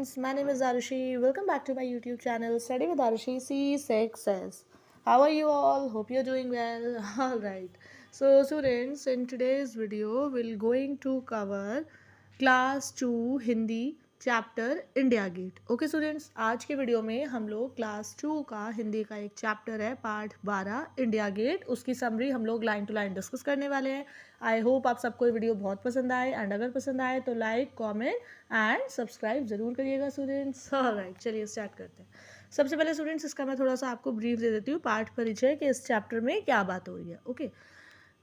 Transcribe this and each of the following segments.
students, my name is Arushi. Welcome back to my YouTube channel Study with Arushi C6S. How are you all? Hope you're doing well. Alright. So students, in today's video we're going to cover class 2 Hindi chapter India Gate. Okay students, आज के video में हम लोग class 2 का हिंदी का एक chapter है part 12 India gate, उसकी समरी हम लोग लाइन टू लाइन डिस्कस करने वाले हैं। आई होप आप सबको ये वीडियो बहुत पसंद आए एंड अगर पसंद आए तो लाइक कमेंट एंड सब्सक्राइब जरूर करिएगा स्टूडेंट्स। ऑलराइट, चलिए स्टार्ट करते हैं। सबसे पहले स्टूडेंट्स इसका मैं थोड़ा सा आपको ब्रीफ दे देती हूँ पाठ परिचय कि इस चैप्टर में क्या बात हो रही है। ओके,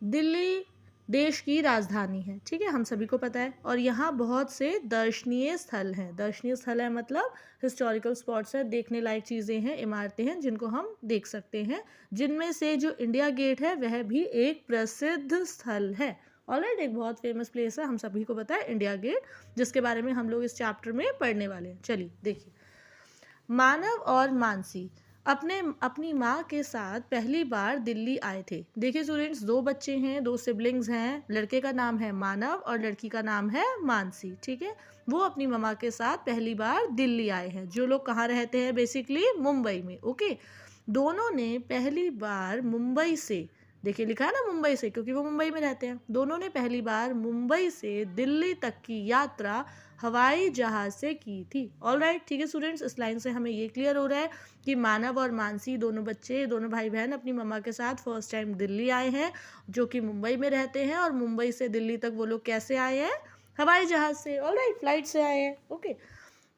दिल्ली देश की राजधानी है, ठीक है, हम सभी को पता है, और यहाँ बहुत से दर्शनीय स्थल हैं। दर्शनीय स्थल है मतलब हिस्टोरिकल स्पॉट्स है, देखने लायक चीज़ें हैं, इमारतें हैं जिनको हम देख सकते हैं, जिनमें से जो इंडिया गेट है वह भी एक प्रसिद्ध स्थल है। ऑलराइट, एक बहुत फेमस प्लेस है, हम सभी को पता है इंडिया गेट, जिसके बारे में हम लोग इस चैप्टर में पढ़ने वाले हैं। चलिए देखिए, मानव और मानसी अपनी माँ के साथ पहली बार दिल्ली आए थे। देखिए स्टूडेंट्स, दो बच्चे हैं, दो सिबलिंग्स हैं, लड़के का नाम है मानव और लड़की का नाम है मानसी, ठीक है। वो अपनी मम्मा के साथ पहली बार दिल्ली आए हैं, जो लोग कहाँ रहते हैं, बेसिकली मुंबई में। ओके, दोनों ने पहली बार मुंबई से, देखिए लिखा है ना मुंबई से, क्योंकि वो मुंबई में रहते हैं। दोनों ने पहली बार मुंबई से दिल्ली तक की यात्रा हवाई जहाज से की थी। ऑलराइट, ठीक है स्टूडेंट्स, इस लाइन से हमें ये क्लियर हो रहा है कि मानव और मानसी दोनों बच्चे, दोनों भाई बहन अपनी मम्मा के साथ फर्स्ट टाइम दिल्ली आए हैं, जो कि मुंबई में रहते हैं, और मुंबई से दिल्ली तक वो लोग कैसे आए हैं, हवाई जहाज से। ऑलराइट, फ्लाइट से आए हैं। ओके,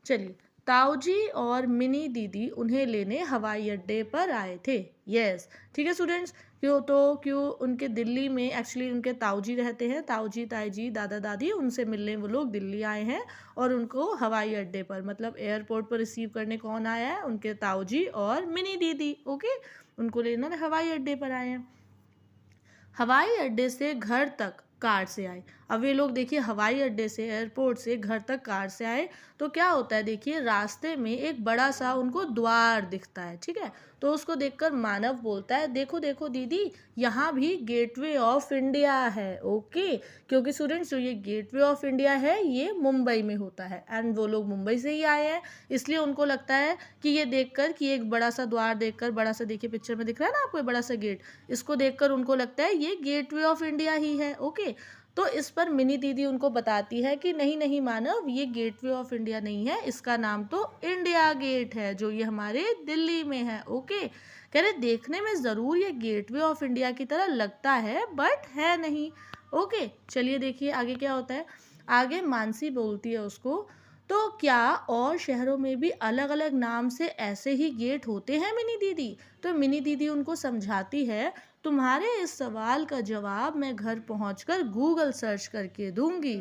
चलिए, ताऊजी और मिनी दीदी उन्हें लेने हवाई अड्डे पर आए थे। यस, ठीक है स्टूडेंट्स, क्यों उनके दिल्ली में एक्चुअली उनके ताऊजी रहते हैं, ताऊजी ताईजी दादा दादी, उनसे मिलने वो लोग दिल्ली आए हैं, और उनको हवाई अड्डे पर मतलब एयरपोर्ट पर रिसीव करने कौन आया है, उनके ताऊजी और मिनी दीदी। ओके, उनको लेना हवाई अड्डे पर आए हैं। हवाई अड्डे से घर तक कार से आए। अब ये लोग देखिए हवाई अड्डे से, एयरपोर्ट से घर तक कार से आए, तो क्या होता है, देखिए रास्ते में एक बड़ा सा उनको द्वार दिखता है, ठीक है। तो उसको देखकर मानव बोलता है, देखो देखो दीदी, यहाँ भी गेटवे ऑफ इंडिया है। ओके, क्योंकि स्टूडेंट्स जो ये गेटवे ऑफ इंडिया है ये मुंबई में होता है, एंड वो लोग मुंबई से ही आए हैं, इसलिए उनको लगता है कि ये देखकर, कि एक बड़ा सा द्वार देखकर, बड़ा सा देखिए पिक्चर में दिख रहा है ना आपको बड़ा सा गेट, इसको देखकर उनको लगता है ये गेटवे ऑफ इंडिया ही है। ओके, तो इस पर मिनी दीदी उनको बताती है कि नहीं नहीं मानव, ये गेटवे ऑफ इंडिया नहीं है, इसका नाम तो इंडिया गेट है, जो ये हमारे दिल्ली में है। ओके, कह रहे देखने में ज़रूर ये गेटवे ऑफ इंडिया की तरह लगता है, बट है नहीं। ओके, चलिए देखिए आगे क्या होता है। आगे मानसी बोलती है उसको, तो क्या और शहरों में भी अलग अलग नाम से ऐसे ही गेट होते हैं मिनी दीदी? तो मिनी दीदी उनको समझाती है, तुम्हारे इस सवाल का जवाब मैं घर पहुंचकर गूगल सर्च करके दूंगी।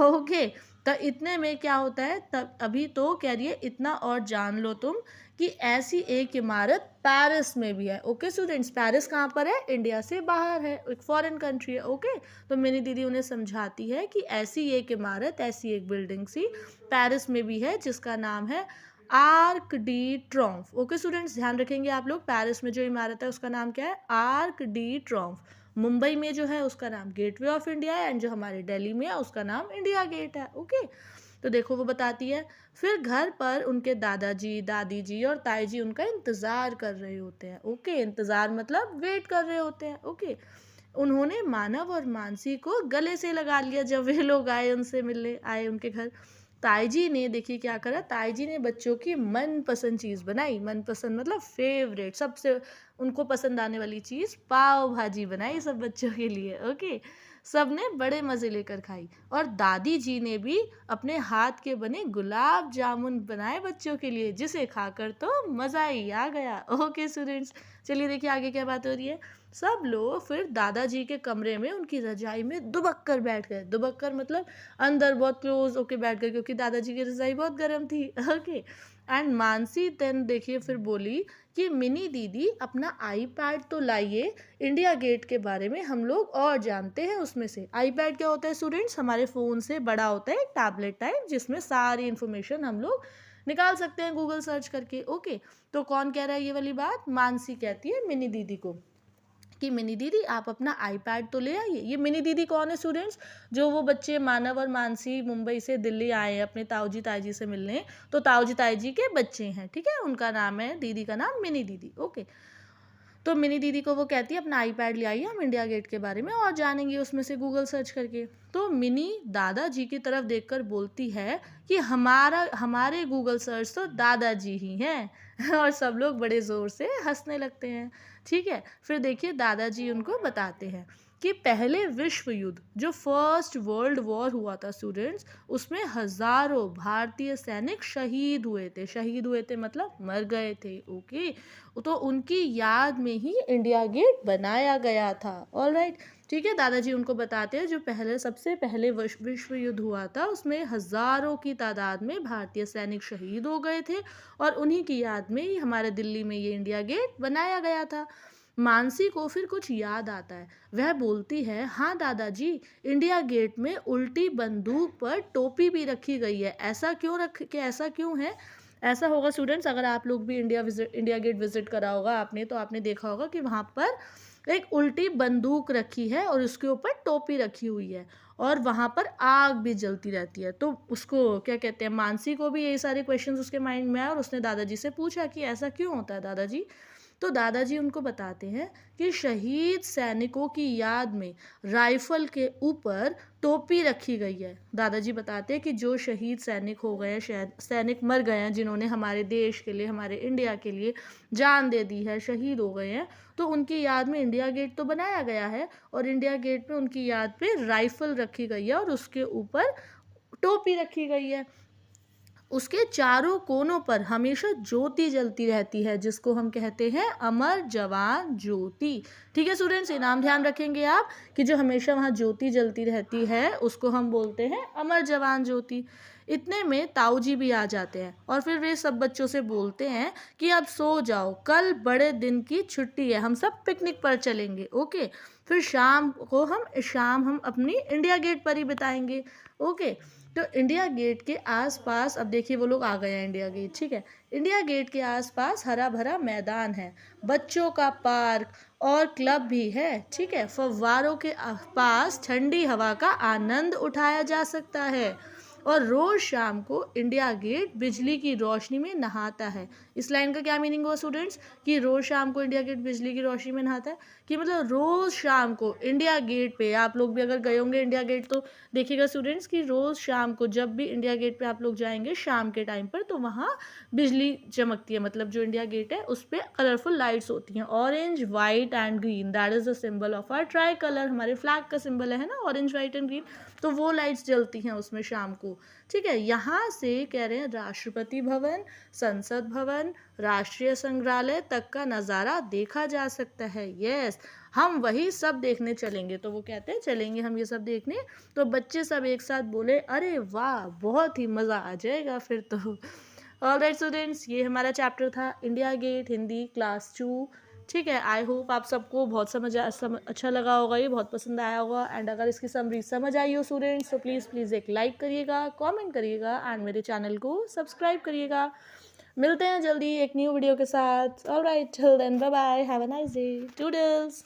ओके, तो इतने में क्या होता है, तब अभी तो कह रही है इतना और जान लो तुम कि ऐसी एक इमारत पेरिस में भी है। ओके स्टूडेंट्स, पेरिस कहाँ पर है, इंडिया से बाहर है, एक फॉरेन कंट्री है। ओके, तो मेरी दीदी उन्हें समझाती है कि ऐसी एक इमारत, ऐसी एक बिल्डिंग सी पेरिस में भी है, जिसका नाम है आर्क डी ट्रॉम्फ। ओके स्टूडेंट्स, ध्यान रखेंगे आप लोग, पेरिस में जो इमारत है उसका नाम क्या है, आर्क डी ट्रॉम्फ। मुंबई में जो है उसका नाम गेटवे ऑफ इंडिया है, एंड जो हमारे दिल्ली में है उसका नाम इंडिया गेट है। ओके, तो देखो वो बताती है, फिर घर पर उनके दादाजी दादी जी और ताई जी उनका इंतज़ार कर रहे होते हैं। ओके, इंतज़ार मतलब वेट कर रहे होते हैं। ओके, उन्होंने मानव और मानसी को गले से लगा लिया जब वे लोग आए, उनसे मिलने आए उनके घर। ताई जी ने देखिए क्या करा, ताई जी ने बच्चों की मनपसंद चीज़ बनाई, मनपसंद मतलब फेवरेट, सबसे उनको पसंद आने वाली चीज़ पाव भाजी बनाई सब बच्चों के लिए। ओके, सब ने बड़े मज़े लेकर खाई, और दादी जी ने भी अपने हाथ के बने गुलाब जामुन बनाए बच्चों के लिए, जिसे खाकर तो मज़ा ही आ गया। ओके स्टूडेंट्स, चलिए देखिए आगे क्या बात हो रही है। सब लोग फिर दादाजी के कमरे में उनकी रजाई में दुबक कर बैठ गए। दुबक कर मतलब अंदर बहुत क्लोज होके बैठ गए, क्योंकि दादाजी की रजाई बहुत गर्म थी। ओके, एंड मानसी देन देखिए फिर बोली कि मिनी दीदी अपना आईपैड तो लाइए, इंडिया गेट के बारे में हम लोग और जानते हैं उसमें से। आईपैड क्या होता है स्टूडेंट्स, हमारे फ़ोन से बड़ा होता है, एक टैबलेट टाइप, जिसमें सारी इन्फॉर्मेशन हम लोग निकाल सकते हैं गूगल सर्च करके। ओके, तो कौन कह रहा है ये वाली बात, मानसी कहती है मिनी दीदी को कि मिनी दीदी आप अपना आईपैड तो ले आइए। ये मिनी दीदी कौन है स्टूडेंट्स? जो वो बच्चे मानव और मानसी मुंबई से दिल्ली आए हैं अपने ताऊ जी ताई जी से मिलने, तो ताऊ जी ताई जी के बच्चे हैं, ठीक है, उनका नाम है, दीदी का नाम मिनी दीदी। ओके, तो मिनी दीदी को वो कहती है अपना आईपैड ले आइए, हम इंडिया गेट के बारे में और जानेंगे उसमें से गूगल सर्च करके। तो मिनी दादाजी की तरफ देखकर बोलती है कि हमारे गूगल सर्च तो दादाजी ही हैं और सब लोग बड़े ज़ोर से हंसने लगते हैं। ठीक है, फिर देखिए दादाजी उनको बताते हैं कि पहले विश्व युद्ध जो फर्स्ट वर्ल्ड वॉर हुआ था स्टूडेंट्स, उसमें हजारों भारतीय सैनिक शहीद हुए थे मतलब मर गए थे। ओके, तो उनकी याद में ही इंडिया गेट बनाया गया था। ऑलराइट, ठीक है, दादाजी उनको बताते हैं जो सबसे पहले विश्व युद्ध हुआ था उसमें हजारों की तादाद में भारतीय सैनिक शहीद हो गए थे और उन्हीं की याद में ही हमारे दिल्ली में ये इंडिया गेट बनाया गया था। मानसी को फिर कुछ याद आता है, वह बोलती है हाँ दादाजी, इंडिया गेट में उल्टी बंदूक पर टोपी भी रखी गई है। ऐसा क्यों है? ऐसा होगा स्टूडेंट्स, अगर आप लोग भी इंडिया गेट विजिट करा होगा आपने, तो आपने देखा होगा कि वहाँ पर एक उल्टी बंदूक रखी है और उसके ऊपर टोपी रखी हुई है और वहाँ पर आग भी जलती रहती है। तो उसको क्या कहते हैं, मानसी को भी यही सारे क्वेश्चंस उसके माइंड में आए और उसने दादाजी से पूछा कि ऐसा क्यों होता है दादाजी। तो दादाजी उनको बताते हैं कि शहीद सैनिकों की याद में राइफल के ऊपर टोपी रखी गई है। दादाजी बताते हैं कि जो शहीद सैनिक हो गए हैं, सैनिक मर गए हैं, जिन्होंने हमारे देश के लिए, हमारे इंडिया के लिए जान दे दी है, शहीद हो गए हैं, तो उनकी याद में इंडिया गेट तो बनाया गया है और इंडिया गेट पे उनकी याद पे राइफल रखी गई है और उसके ऊपर टोपी रखी गई है। उसके चारों कोनों पर हमेशा ज्योति जलती रहती है जिसको हम कहते हैं अमर जवान ज्योति। ठीक है स्टूडेंट्स, ये नाम ध्यान रखेंगे आप कि जो हमेशा वहाँ ज्योति जलती रहती है उसको हम बोलते हैं अमर जवान ज्योति। इतने में ताऊ जी भी आ जाते हैं और फिर वे सब बच्चों से बोलते हैं कि अब सो जाओ, कल बड़े दिन की छुट्टी है, हम सब पिकनिक पर चलेंगे। ओके, फिर शाम हम अपनी इंडिया गेट पर ही बिताएंगे। ओके, तो इंडिया गेट के आसपास अब देखिए वो लोग आ गए हैं इंडिया गेट। ठीक है, इंडिया गेट के आसपास हरा भरा मैदान है, बच्चों का पार्क और क्लब भी है। ठीक है, फव्वारों के पास ठंडी हवा का आनंद उठाया जा सकता है और रोज शाम को इंडिया गेट बिजली की रोशनी में नहाता है। इस लाइन का क्या मीनिंग हुआ स्टूडेंट्स? कि रोज शाम को इंडिया गेट बिजली की रोशनी में नहाता है, कि मतलब रोज शाम को इंडिया गेट पे, आप लोग भी अगर गए होंगे इंडिया गेट तो देखिएगा स्टूडेंट्स कि रोज शाम को जब भी इंडिया गेट पे आप लोग जाएंगे शाम के टाइम पर, तो वहाँ बिजली चमकती है। मतलब जो इंडिया गेट है उस पर कलरफुल लाइट्स होती हैं, orange white and green, that is the symbol of our tricolour, हमारे फ्लैग का सिंबल है ना, ऑरेंज वाइट एंड ग्रीन। तो वो लाइट्स जलती हैं उसमें शाम को। ठीक है, यहाँ से कह रहे हैं राष्ट्रपति भवन, संसद भवन, राष्ट्रीय संग्रहालय तक का नज़ारा देखा जा सकता है। यस, हम वही सब देखने चलेंगे। तो वो कहते हैं चलेंगे हम ये सब देखने। तो बच्चे सब एक साथ बोले अरे वाह, बहुत ही मज़ा आ जाएगा फिर तो। ऑलराइट स्टूडेंट्स, ये हमारा चैप्टर था इंडिया गेट हिंदी क्लास 2। ठीक है, आई होप आप सबको बहुत अच्छा लगा होगा, ये बहुत पसंद आया होगा। एंड अगर इसकी समरी समझ आई हो स्टूडेंट्स तो प्लीज़ एक लाइक करिएगा, कमेंट करिएगा एंड मेरे चैनल को सब्सक्राइब करिएगा। मिलते हैं जल्दी एक न्यू वीडियो के साथ। Alright, till then bye bye, have a nice day, toodles.